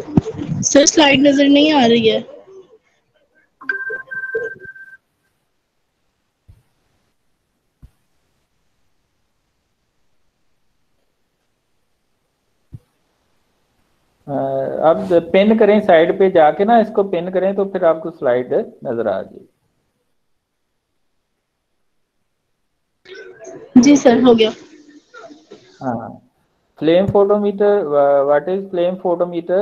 Sir slide नजर नहीं आ रही है। अब पिन करें साइड पे जाके ना, इसको पिन करें तो फिर आपको स्लाइड नजर आ जाएगी। जी सर, हो गया। हाँ, flame photometer, what is flame photometer?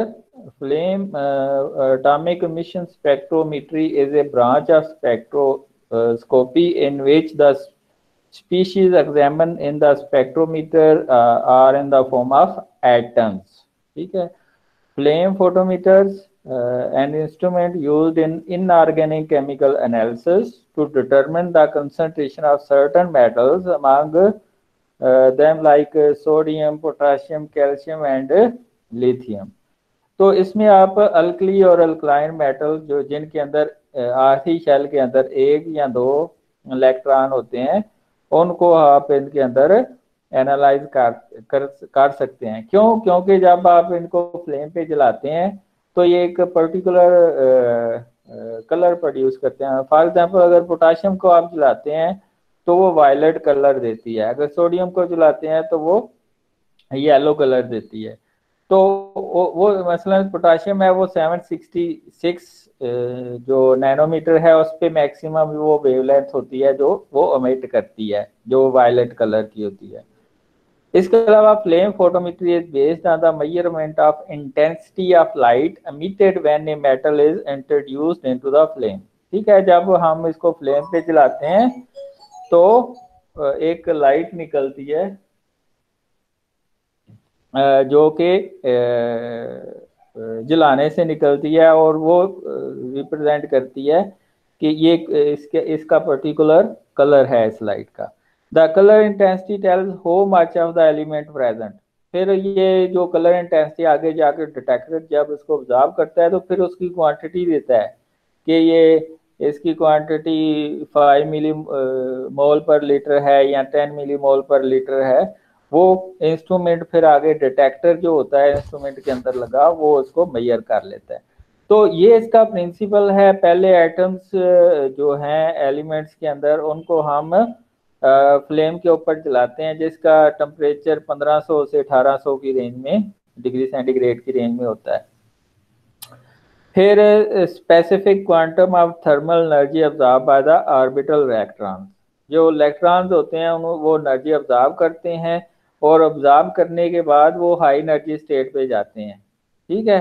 Flame atomic emission spectrometry is a branch of spectroscopy in which the species examined in the spectrometer are in the form of atoms। ठीक है। Flame photometers, an instrument used in inorganic chemical analysis to determine the concentration of certain metals among them like sodium, potassium, calcium and lithium। तो इसमें आप alkali और alkaline metal जो जिनके अंदर आखिरी शेल के अंदर एक या दो इलेक्ट्रॉन होते हैं, उनको आप इनके अंदर एनालाइज कर सकते हैं। क्यों? क्योंकि जब आप इनको फ्लेम पे जलाते हैं तो ये एक पर्टिकुलर कलर प्रोड्यूस करते हैं। फॉर एग्जांपल, अगर पोटाशियम को आप जलाते हैं तो वो वायलेट कलर देती है, अगर सोडियम को जलाते हैं तो वो येलो कलर देती है। तो वो मसलन पोटाशियम है, वो 766 जो नैनोमीटर है उस पे मैक्सिमम वो वेवलेंथ होती है जो वो अमिट करती है, जो वायलेट कलर की होती है। इसके अलावा flame photometry is based on the measurement of intensity of light emitted when a metal is introduced into the flame. ठीक है, जब हम इसको फ्लेम पे जलाते हैं तो एक लाइट निकलती है जो कि जलाने से निकलती है, और वो रिप्रेजेंट करती है कि ये इसका पर्टिकुलर कलर है इस लाइट का। The colour intensity tales how much of the element present. फिर ये जो कलर इंटेंसिटी आगे जाकर डिटेक्टर जब इसको ऑब्जर्व करता है तो फिर उसकी क्वांटिटी देता है कि ये इसकी क्वांटिटी 5 मिली मोल पर लीटर है या 10 मिली मोल पर लीटर है। वो इंस्ट्रूमेंट फिर आगे डिटेक्टर जो होता है इंस्ट्रूमेंट के अंदर लगा वो उसको मेजर कर लेता है। तो ये इसका प्रिंसिपल है। पहले एटम्स जो हैं एलिमेंट्स के अंदर, उनको हम फ्लेम के ऊपर जलाते हैं जिसका टेम्परेचर 1500 से 1800 की रेंज में, डिग्री सेंटीग्रेड की रेंज में होता है। फिर specific quantum of thermal energy observe by the orbital electron. जो इलेक्ट्रॉन्स होते हैं वो एनर्जी ऑब्जर्व करते हैं, और ऑब्जर्व करने के बाद वो हाई एनर्जी स्टेट पे जाते हैं। ठीक है,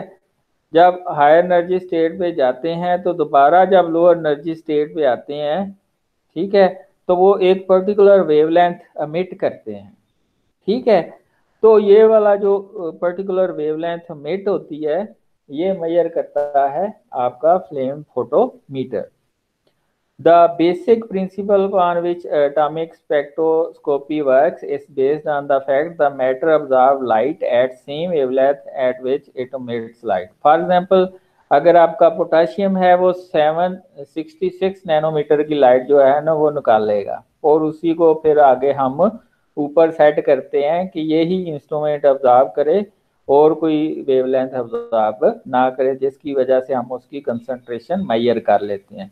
जब हाई एनर्जी स्टेट पे जाते हैं तो दोबारा जब लोअर एनर्जी स्टेट पे आते हैं, ठीक है, तो वो एक पर्टिकुलर वेवलेंथ एमिट करते हैं। ठीक है, तो ये वाला जो पर्टिकुलर वेवलेंथ एमिट होती है ये मेजर करता है आपका flame photometer. The basic principle on which atomic spectroscopy works is based on the fact the matter absorbs light at same wavelength at which it emits light। For example, अगर आपका potassium है वो 766 nanometre की light जो है ना वो निकाल लेगा, और उसी को फिर आगे हम ऊपर सेट करते हैं कि यही इंस्ट्रूमेंट ऑब्जर्व करे और कोई वेवलेंथ ऑब्जर्व ना करे, जिसकी वजह से हम उसकी कंसंट्रेशन मेजर कर लेते हैं।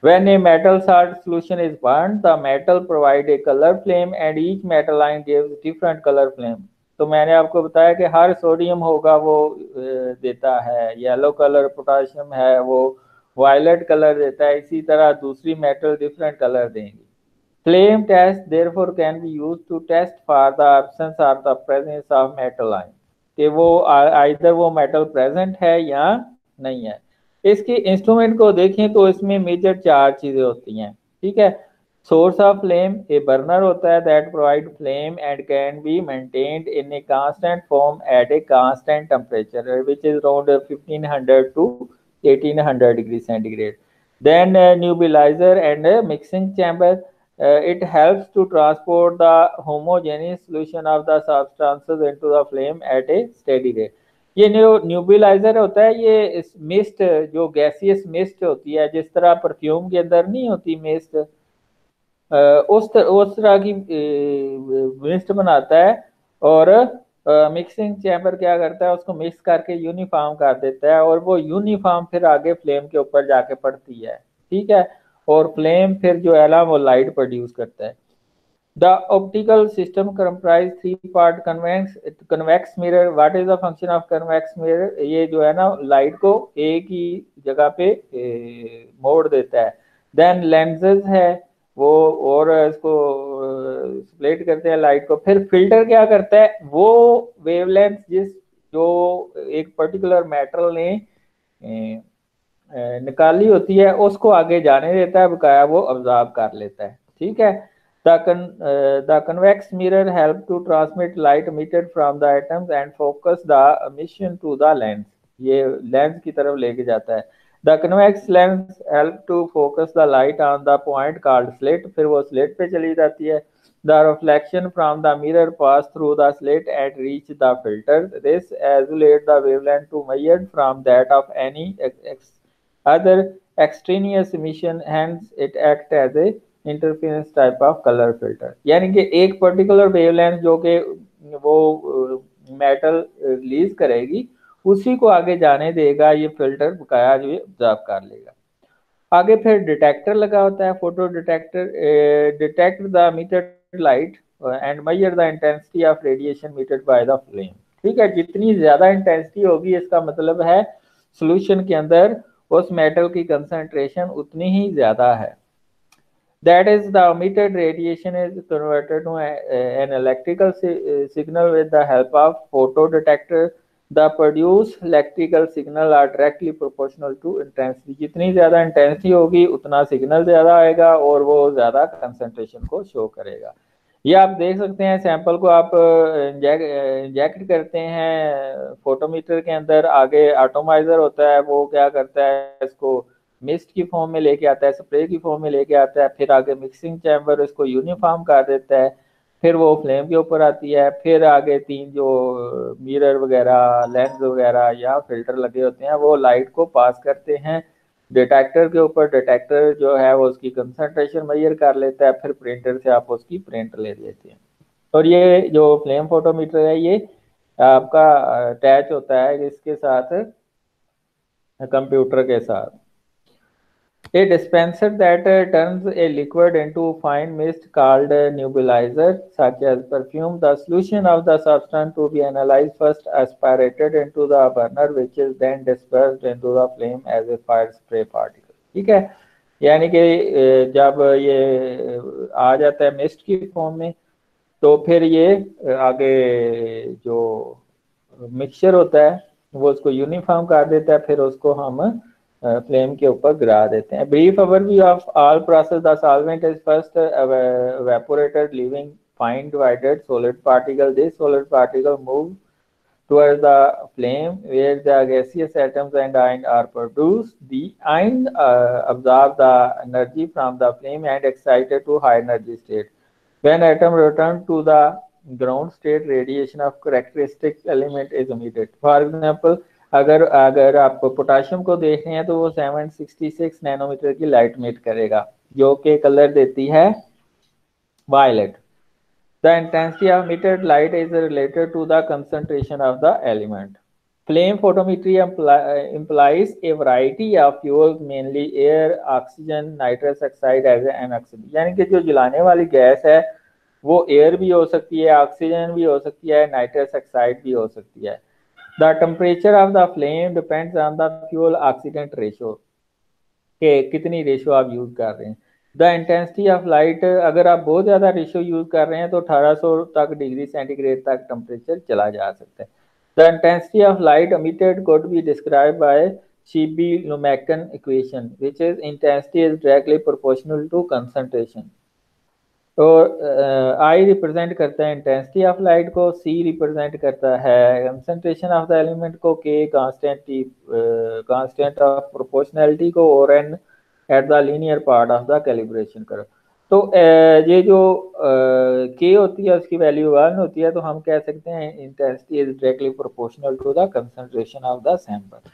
When a metal salt solution is burned, the metal provide a color flame and each metal ion gives different color flame। तो मैंने आपको बताया कि हर सोडियम होगा वो देता है येलो कलर, पोटाशियम है वो वायलेट कलर देता है, इसी तरह दूसरी मेटल डिफरेंट कलर देंगी। Flame test therefore can be used to test for the absence or the presence of metal ion, कि वो आइदर वो मेटल प्रेजेंट है या नहीं है। इसके इंस्ट्रूमेंट को देखें तो इसमें मेजर चार चीजें होती हैं। ठीक है, source of flame, a burner होता है that provide flame and can be maintained in a constant form at a constant temperature which is around 1500 to 1800 degree centigrade. Then nebuliser and mixing chamber, it helps to transport the homogeneous solution of the substances into the flame at a steady rate। ये न्यूबिलाइजर होता है, ये mist जो gaseous mist होती है, जिस तरह perfume के अंदर नहीं होती मिस्ट, उस तरह की मिस्ट बनाता है, और मिक्सिंग चैम्बर क्या करता है, उसको मिक्स करके यूनिफॉर्म कर देता है, और वो यूनिफॉर्म फिर आगे फ्लेम के ऊपर जाके पड़ती है, ठीक है, और फ्लेम फिर जो है ना वो लाइट प्रोड्यूस करता है। The optical system comprise three part convex mirror. What is the function of convex mirror? ये जो है ना लाइट को एक ही जगह पे मोड़ देता है। देन लेंसेज है वो, और इसको स्प्लिट करते हैं लाइट को। फिर फिल्टर क्या करता है, वो वेवलेंथ जिस जो एक पर्टिकुलर मेटल ने निकाली होती है उसको आगे जाने देता है, बकाया वो ऑब्जर्व कर लेता है, ठीक है। The convex mirror help to transmit light emitted from the atoms and focus the emission to the lens. ये लेंस की तरफ लेके जाता है। The convex lens help to focus the light on the point called slit, फिर वो slit पे चली जाती है। The reflection from the mirror pass through the slit and reach the filter. This isolates the wavelength to measured from that of any other extraneous emission, hence it acts as a interference type of color filter। यानी कि एक particular wavelength जो कि वो metal release करेगी उसी को आगे जाने देगा ये फिल्टर, बकाया जो ऑब्जर्व कर लेगा। आगे फिर डिटेक्टर लगा होता है, photo detector detect the emitted light and measure the intensity of radiation emitted by the flame, ठीक है। जितनी ज्यादा इंटेंसिटी होगी इसका मतलब है सॉल्यूशन के अंदर उस मेटल की कंसंट्रेशन उतनी ही ज्यादा है। That is, the emitted radiation is converted to an electrical signal with the help of photodetector। The produced electrical signal are directly proportional to intensity। जितनी ज्यादा इंटेंसिटी होगी उतना सिग्नल ज्यादा आएगा और वो ज्यादा कंसंट्रेशन को शो करेगा। ये आप देख सकते हैं, सैंपल को आप इंजेक्ट करते हैं फोटोमीटर के अंदर, आगे एटोमाइजर होता है वो क्या करता है, इसको मिस्ट की फॉर्म में लेके आता है, स्प्रे की फॉर्म में लेके आता है, फिर आगे मिक्सिंग चैम्बर इसको यूनिफॉर्म कर देता है, फिर वो फ्लेम के ऊपर आती है, फिर आगे तीन जो मिरर वगैरह लेंस वगैरह या फिल्टर लगे होते हैं वो लाइट को पास करते हैं डिटेक्टर के ऊपर। डिटेक्टर जो है वो उसकी कंसंट्रेशन मेजर कर लेता है, फिर प्रिंटर से आप उसकी प्रिंट ले लेते हैं। और ये जो फ्लेम फोटोमीटर है ये आपका अटैच होता है इसके साथ, कंप्यूटर के साथ। A dispenser that turns a liquid into fine mist called a nebulizer, such as perfume. The solution of the substance to be analyzed first aspirated into the burner, which is then dispersed into the flame as a fire spray particle। ठीक है, यानी कि जब ये आ जाता है mist की form में तो फिर ये आगे जो मिक्सचर होता है वो उसको यूनिफॉर्म कर देता है, फिर उसको हम फ्लेम के ऊपर गिरा देते हैं। Brief overview of all process. The solvent is first evaporated leaving fine divided solid particle। This solid particle move towards the flame where the gaseous atoms and ion are produced। The ion absorb the energy from the flame and excited to high energy state। When atom return to the ground state, radiation of characteristic element is emitted। For example, अगर आप potassium को देख रहे हैं तो वो 766 nanometre की light मिट करेगा जो कि कलर देती है violet. The intensity of emitted light is related to the concentration of the element। Flame photometry implies a variety of fuels, mainly air, oxygen, nitrous oxide as an oxide। यानी कि जो जलाने वाली गैस है वो air भी हो सकती है, ऑक्सीजन भी हो सकती है, नाइट्रस ऑक्साइड भी हो सकती है। The temperature of the flame depends on the fuel oxidant ratio, के कितनी रेशियो आप यूज कर रहे हैं। द इंटेंसिटी ऑफ लाइट, अगर आप बहुत ज्यादा रेशियो यूज कर रहे हैं तो 1800 तक डिग्री सेंटीग्रेड तक टेम्परेचर चला जा सकता है। The intensity of light emitted could be described by Cheby-Lumacan equation, which is intensity is directly proportional to concentration। तो आई रिप्रेजेंट करता है इंटेंसिटी ऑफ लाइट को, सी रिप्रेजेंट करता है कंसंट्रेशन ऑफ द एलिमेंट को, के कांस्टेंट ऑफ प्रोपोर्शनैलिटी को, और and at the linear part of the calibration curve. तो ये जो के होती है उसकी वैल्यू 1 होती है, तो हम कह सकते हैं intensity is directly proportional to the concentration of the sample.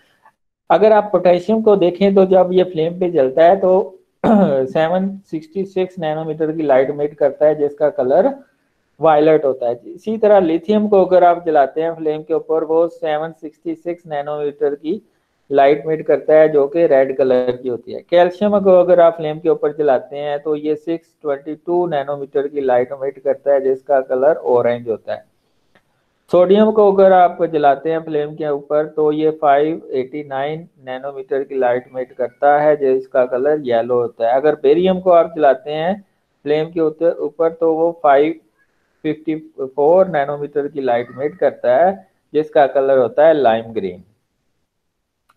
अगर आप पोटेशियम को देखें तो जब ये फ्लेम पे जलता है तो 766 नैनोमीटर की लाइट मिट करता है जिसका कलर वायलेट होता है। इसी तरह लिथियम को अगर आप जलाते हैं फ्लेम के ऊपर, वो 766 नैनोमीटर की लाइट मिट करता है जो कि रेड कलर की होती है। कैल्शियम को अगर आप फ्लेम के ऊपर जलाते हैं तो ये 622 नैनोमीटर की लाइट मिट करता है जिसका कलर ऑरेंज होता है। सोडियम को अगर आप जलाते हैं फ्लेम के ऊपर तो ये 589 नैनोमीटर की लाइट मिट करता है जिसका कलर येलो होता है। अगर बेरियम को आप जलाते हैं फ्लेम के ऊपर तो वो 554 नैनोमीटर की लाइट मिट करता है जिसका कलर होता है लाइम ग्रीन।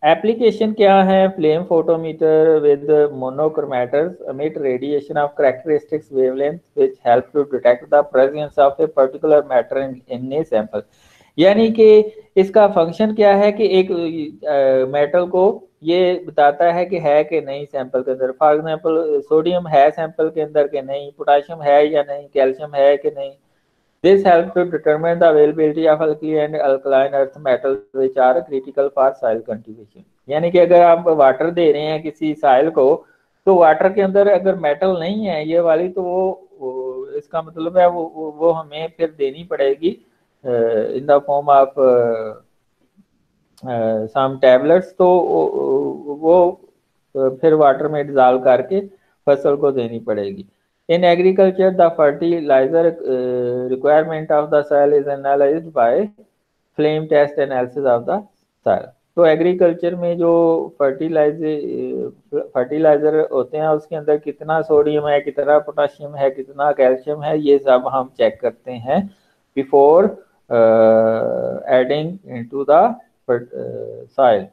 एप्लीकेशन क्या है? Flame photometer with monochromators emit radiation of characteristics wavelength which help to detect the presence of a particular matter in a sample। यानी कि इसका फंक्शन क्या है कि एक मेटल को ये बताता है कि है कि नहीं सैंपल के अंदर। फॉर एग्जांपल सोडियम है सैंपल के अंदर कि नहीं, पोटेशियम है या नहीं, कैल्शियम है कि नहीं। This helps to determine the availability of alkali and alkaline earth metals which are critical for soil cultivation। यानी कि अगर आप वाटर दे रहे हैं किसी साइल को तो वाटर के अंदर अगर मेटल नहीं है ये वाली तो वो इसका मतलब है वो हमें फिर देनी पड़ेगी in the form of some tablets. तो वो फिर वाटर में डिजॉल्व करके फसल को देनी पड़ेगी। In agriculture, the fertilizer requirement of the soil is analyzed by flame test analysis of the soil। तो एग्रीकल्चर में जो फर्टिलाइजर होते हैं उसके अंदर कितना सोडियम है, कितना पोटाशियम है, कितना कैल्शियम है, ये सब हम चेक करते हैं before adding into the soil।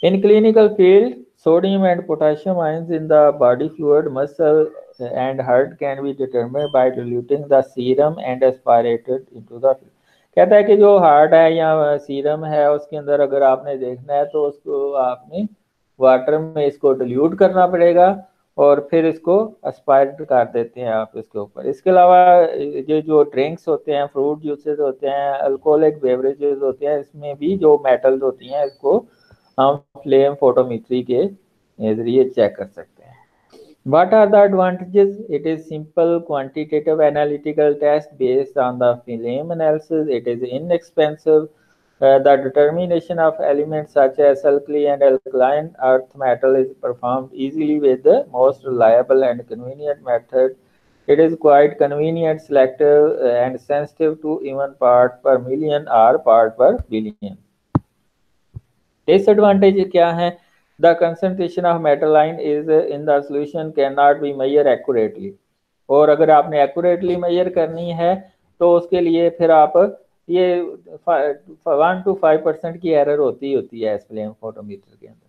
In clinical field, sodium and potassium ions in the body fluid, muscle and heart can be determined by diluting the serum and aspirated into the fluid। कहता है कि जो heart है या serum है उसके अंदर अगर आपने देखना है तो उसको आपने वाटर में इसको डिल्यूट करना पड़ेगा और फिर इसको एस्पायरेट कर देते हैं आप इसके ऊपर। इसके अलावा ये जो ड्रिंक्स होते हैं, फ्रूट जूसेस होते हैं, अल्कोहलिक बेवरेजेस होते हैं, इसमें भी जो मेटल्स होती हैं इसको हम फ्लेम फोटोमेट्री के जरिए चेक कर सकते हैं। What are the advantages? It is simple quantitative analytical test based on the flame analysis. It is inexpensive. The determination of elements such as alkali and alkaline earth metal is performed easily with the most reliable and convenient method. It is quite convenient, selective, and sensitive to even part per million or part per billion। Disadvantage क्या है? The concentration of metal ion is in the solution can not be measure accurately. और अगर आपने accurately measure करनी है तो उसके लिए फिर आप ये 1 to 5% की एरर होती है इस फ्लेम फोटोमीटर के अंदर,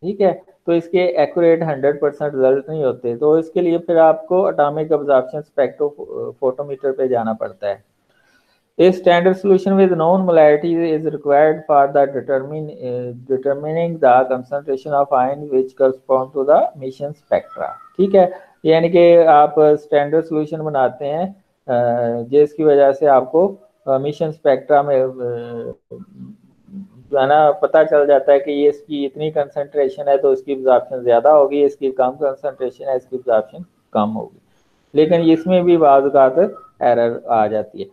ठीक है। तो इसके एक्यूरेट 100% रिजल्ट नहीं होते, तो इसके लिए फिर आपको एटॉमिक अब्जॉर्प्शन स्पेक्ट्रोफोटोमीटर पे जाना पड़ता है। A standard solution with known molality is required for the determining the concentration of ion which correspond to the emission spectra। ठीक है, यानी कि आप स्टैंडर्ड सॉल्यूशन बनाते हैं जिसकी वजह से आपको एमिशन स्पेक्ट्रा में जो है ना पता चल जाता है कि ये इसकी इतनी कंसंट्रेशन है तो इसकी एब्जॉर्प्शन ज़्यादा होगी, इसकी कम कंसंट्रेशन है इसकी एब्जॉर्प्शन कम होगी। लेकिन इसमें भी बाज़ एरर आ जाती है।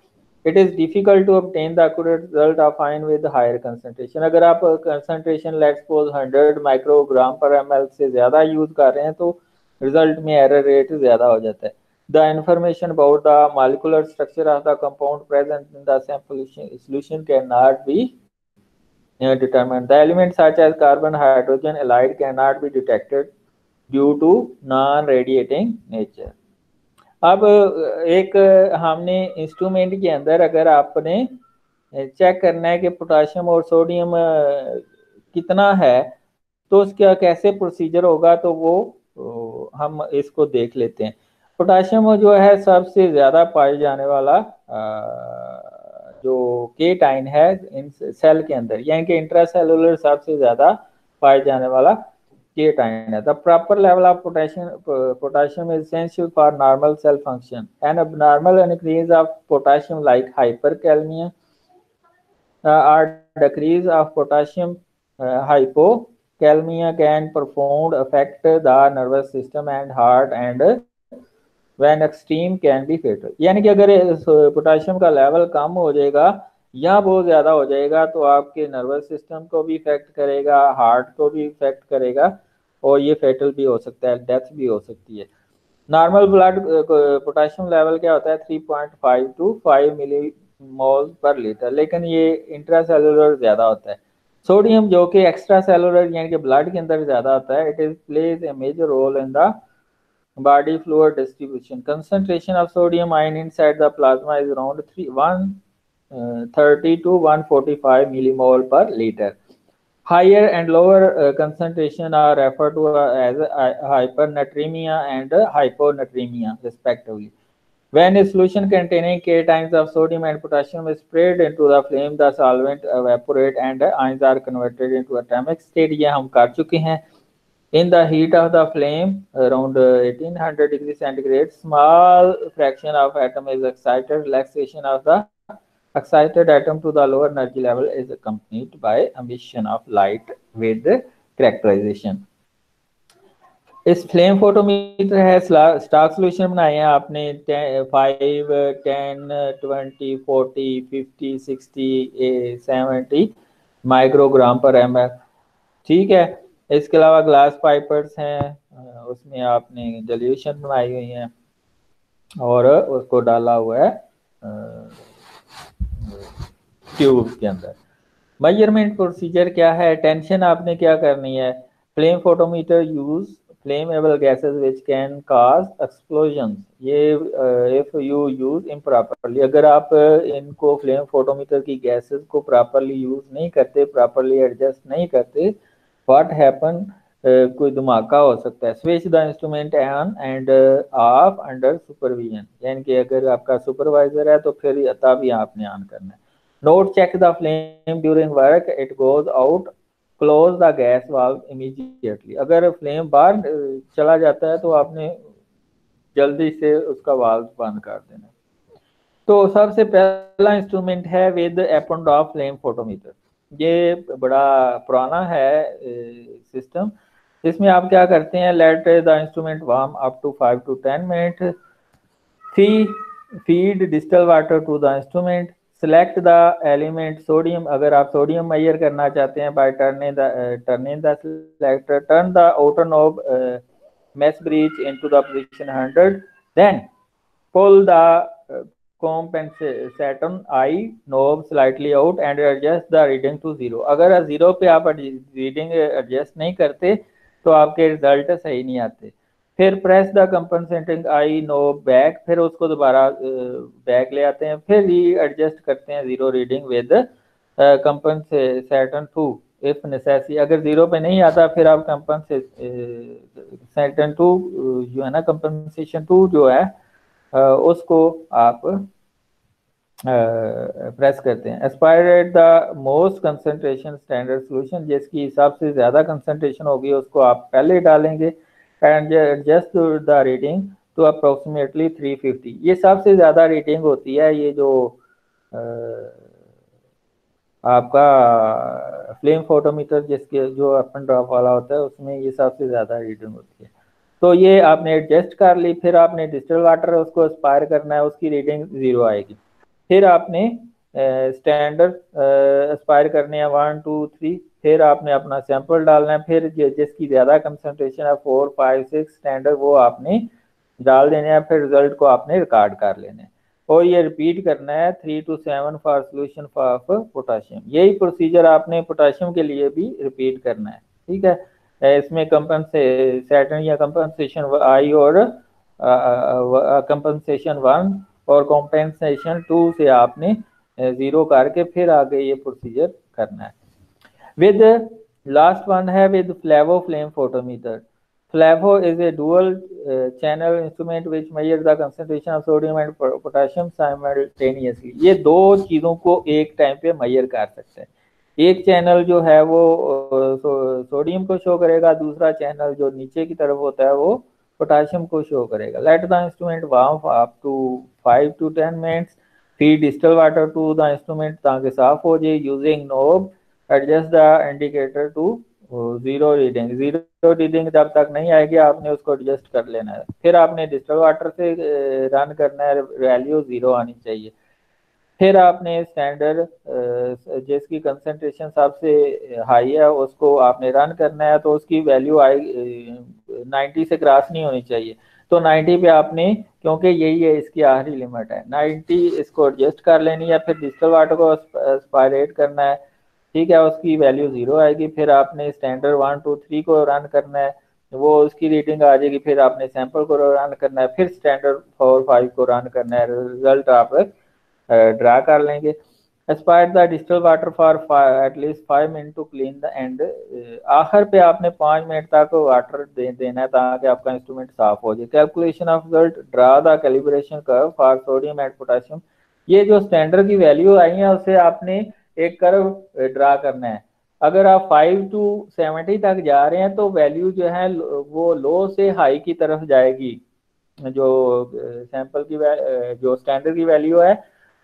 It is difficult to obtain the accurate result of ion with higher concentration। अगर आप concentration let's suppose 100 माइक्रोग्राम पर ml से ज़्यादा यूज कर रहे हैं तो रिजल्ट में एरर रेट ज़्यादा हो जाता है। The information about the molecular structure of the compound present in the sample solution cannot be determined। The elements such as carbon, hydrogen, halide cannot be detected due to non-radiating nature। अब एक हमने instrument के अंदर अगर आपने check करना है कि पोटाशियम और सोडियम कितना है तो उसका कैसे प्रोसीजर होगा, तो वो हम इसको देख लेते हैं। पोटाशियम जो है सबसे ज़्यादा पाए जाने वाला जो केटाइन है इन सेल के अंदर, यानी कि इंट्रासेलुलर सबसे ज़्यादा पाए जाने वाला केटाइन है। The proper level of potassium is essential for normal cell function। An abnormal increase of potassium like hyperkalemia or decrease of potassium hypokalemia can profound affect the nervous system and heart and when extreme can be fatal. यानी कि अगर potassium का level कम हो जाएगा या बहुत ज़्यादा हो जाएगा तो आपके नर्वस सिस्टम को भी इफेक्ट करेगा, हार्ट को भी इफेक्ट करेगा और ये फेटल भी हो सकता है, डेथ भी हो सकती है। नॉर्मल ब्लड पोटाशियम लेवल क्या होता है 3.5 टू 5 मिली मोल पर लीटर, लेकिन ये इंट्रासेलुलर ज़्यादा होता है। सोडियम जो कि एक्स्ट्रा सेलुलर यानी कि ब्लड के अंदर ज़्यादा होता है, it is plays a major role in the body fluid distribution. Concentration of sodium ion inside the plasma is around 130 to 145 millimole per liter. Higher and lower concentration are referred to as hypernatremia and hyponatremia respectively. When a solution containing k times of sodium and potassium is sprayed into the flame, the solvent evaporate and ions are converted into atomic state. ये हम कर चुके हैं। In the heat of the flame, around 1800 degrees centigrade, small fraction of atom is excited. Relaxation of the excited atom to the lower energy level is accompanied by emission of light with characterization. इस flame photometer है stock solution बनाए हैं आपने 5, 10, 20, 40, 50, 60, 70 microgram पर M L. ठीक है, इसके अलावा ग्लास पाइपर्स हैं, उसमें आपने डिल्यूशन बनाई हुई है और उसको डाला हुआ है ट्यूब के अंदर। मेजरमेंट प्रोसीजर क्या है? टेंशन आपने क्या करनी है? Flame photometer use flammable gases which can cause explosions. ये if you use improperly, अगर आप इनको फ्लेम फोटोमीटर की गैसेस को प्रॉपरली यूज नहीं करते, प्रॉपरली एडजस्ट नहीं करते, व्हाट हैपन, कोई धमाका हो सकता है। Switch the instrument on end of under supervision, यानी कि अगर आपका सुपरवाइजर है तो फिर तभी आपने ऑन करना है। Note check the flame during work, it goes out, close the gas valve immediately. अगर फ्लेम बाहर चला जाता है तो आपने जल्दी से उसका वाल्व बंद कर देना। तो सबसे पहला इंस्ट्रूमेंट है विद एपन ऑफ फ्लेम फोटोमीटर। ये बड़ा पुराना है सिस्टम। इसमें आप क्या करते हैं, let the instrument warm up to 5 to 10 minute, feed distilled water to the instrument, select the element sodium. अगर आप सोडियम मेजर करना चाहते हैं by turning the selector, turn the outer knob mesh bridge into the position 100, then pull the compensation I knob slightly out and adjust the reading to 0। अगर 0 पे आप reading adjust नहीं करते तो आपके रिजल्ट सही नहीं आते। फिर press the compensating I knob back, फिर उसको दोबारा बैक ले आते हैं, फिर री एडजस्ट करते हैं 0 reading with compensation 2 if necessary. अगर 0 पे नहीं आता फिर आप कंपनसेशन 2 जो है ना, कंपनसेशन 2 जो है उसको आप प्रेस करते हैं। Aspirate the most concentration standard solution, जिसकी सबसे ज़्यादा कंसंट्रेशन होगी उसको आप पहले डालेंगे and adjust the reading to approximately 350। ये सबसे ज़्यादा रीडिंग होती है, ये जो आपका फ्लेम फोटोमीटर जिसके जो अपन ड्रॉप वाला होता है उसमें ये सबसे ज़्यादा रीडिंग होती है। तो ये आपने एडजस्ट कर ली, फिर आपने डिस्टिल वाटर उसको एस्पायर करना है, उसकी रीडिंग 0 आएगी। फिर आपने स्टैंडर्ड एस्पायर करने हैं 1, 2, 3, फिर आपने अपना सैंपल डालना है, फिर जिसकी ज़्यादा कंसंट्रेशन है 4, 5, 6 स्टैंडर्ड वो आपने डाल देने हैं, फिर रिजल्ट को आपने रिकॉर्ड कर लेना है और ये रिपीट करना है 3 to 7 for solution of potassium. यही प्रोसीजर आपने पोटाशियम के लिए भी रिपीट करना है। ठीक है, इसमें कंपनसेशन या कंपनसेशन आई और कंपनसेशन 1 और कंपनसेशन 2 से आपने 0 करके फिर आगे ये प्रोसीजर करना है। विद लास्ट वन है with Flavo flame photometer. Flavo is a dual channel instrument which measure the concentration of sodium and potassium simultaneously. ये दो चीज़ों को एक टाइम पे मेजर कर सकते हैं। एक चैनल जो है वो सोडियम को शो करेगा, दूसरा चैनल जो नीचे की तरफ होता है वो पोटाशियम को शो करेगा। Let the instrument warm up to 5 to 10 minutes, feed distil water to the instrument ताकि साफ हो जाए। Using knob adjust the indicator to वो जीरो रीडिंग जब तक नहीं आएगी आपने उसको एडजस्ट कर लेना है। फिर आपने डिस्टल वाटर से रन करना है, वैल्यू 0 आनी चाहिए। फिर आपने स्टैंडर्ड जिसकी कंसंट्रेशन सबसे हाई है उसको आपने रन करना है, तो उसकी वैल्यू आएगी 90 से क्रॉस नहीं होनी चाहिए। तो 90 पे आपने, क्योंकि यही है इसकी आखिरी लिमिट है, 90 इसको एडजस्ट कर लेनी है। फिर डिस्टल वाटर को एस्पायरेट करना है, ठीक है, उसकी वैल्यू 0 आएगी। फिर आपने स्टैंडर्ड 1 2 3 को रन करना है, वो उसकी रीडिंग आ जाएगी। फिर आपने सैंपल को रन करना है, फिर स्टैंडर्ड 4 5 को रन करना है, रिजल्ट आप ड्रा कर लेंगे। Aspire the distilled water for at least 5 minute to clean the end. आखिर पे आपने 5 मिनट तक वाटर देना है ताकि आपका इंस्ट्रूमेंट साफ हो जाए। Calculation of result, draw the calibration curve for sodium and potassium. ये जो स्टैंडर्ड की वैल्यू आई है उससे आपने एक कर्व ड्रा करना है। अगर आप 5 to 70 तक जा रहे हैं तो वैल्यू जो है वो लो से हाई की तरफ जाएगी। जो सैंपल की जो स्टैंडर्ड की वैल्यू है,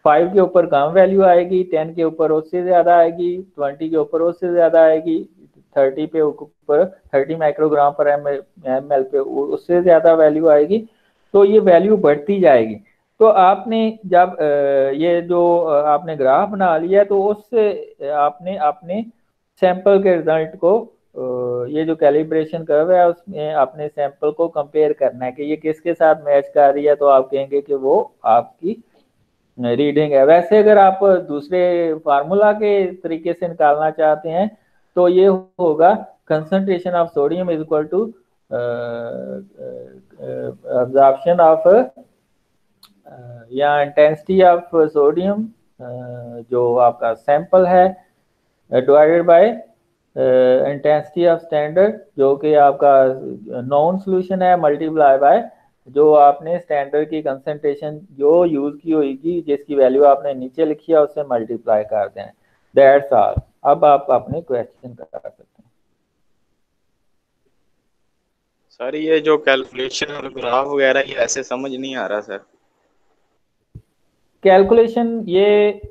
5 के ऊपर कम वैल्यू आएगी, 10 के ऊपर उससे ज्यादा आएगी, 20 के ऊपर उससे ज्यादा आएगी, 30 पे ऊपर 30 माइक्रोग्राम पर एम एल पे उससे ज्यादा वैल्यू आएगी। तो ये वैल्यू बढ़ती जाएगी। तो आपने जब ये जो आपने ग्राफ बना लिया तो उससे आपने अपने सैंपल के रिजल्ट को ये जो कैलिब्रेशन कर्व है उसमें अपने सैंपल को कंपेयर करना है कि ये किसके साथ मैच कर रही है, तो आप कहेंगे कि वो आपकी रीडिंग है। वैसे अगर आप दूसरे फार्मूला के तरीके से निकालना चाहते हैं तो ये होगा concentration of sodium is equal to absorption of या इंटेंसिटी ऑफ सोडियम जो आपका सैंपल है divided by intensity of standard जो कि आपका नॉन सोल्यूशन है, मल्टीप्लाई बाय जो आपने स्टैंडर्ड की कंसंट्रेशन जो यूज की होगी, जिसकी वैल्यू आपने नीचे लिखी है उससे मल्टीप्लाई कर दें। That's all. अब आप अपने क्वेश्चन कर सकते हैं। सर ये जो कैलकुलेशन और ग्राफ वगैरह ये ऐसे समझ नहीं आ रहा सर। कैलकुलेशन ये